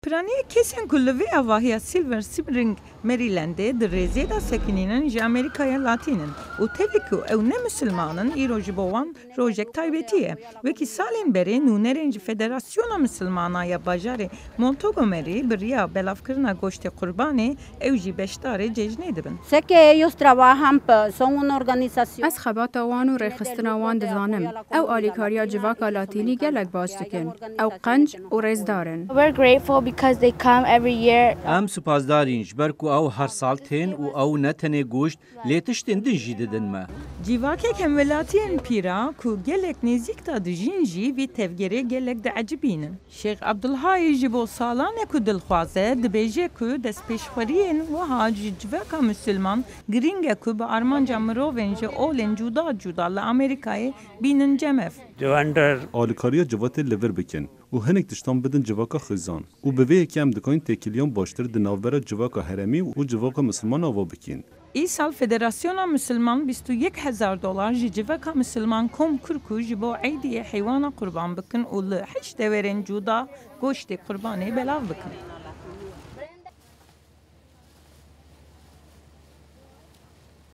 پرانی کسین کلوی آواهی سیلور سپرینگ مریلنده در رزیدا سکنینن جی امریکای لاتینن و تلکو او نه مسلمانن ای روجبوان روجک تایبتیه وکی سالین بری نونرنج فدراسیون مسلمانای باجار مونتگومری بریا بلافکرنا گوشت قربانی او جی بشتار ججنه دبن. Sé que ellos trabajan, son una organización. از خبات وان و ریخستنا وان دزانم او آلیکاریا جواکا لاتینی گلک باز دکن او قنج و ریز دارن. We're grateful because they come every year. ام سپاسدارین جبرکو او هر سال تین و او نتنه گوشت لیتشتن دنجی ددن ما. جیواکه کم ولاتین پیرا کو گلک نزیک تا دجینجی وی تفگیره گلک د عجبینن. شیخ عبدالهای جبو سالانه کو دلخوازه دبیجه کو دست پیشخورین و ها جواکا مسلمان گرینگه کو با ارمانجا مروونجه اولن جدا لامریکای بینن جمف. آلیکاریا جوات لیور بکن و هنک تشتان بدن جواکا خزان و به وی کم دکاین تکیلیان باشتر دناور جواکا هرمی و جواکا مسلمان آوا بکن. ای سال فدراسیون مسلمان $21,000 جواکا مسلمان کم کرکو جبو عیدی حیوان قربان بکن و لحش دورن جودا گوشت قربانی بلاو بکن.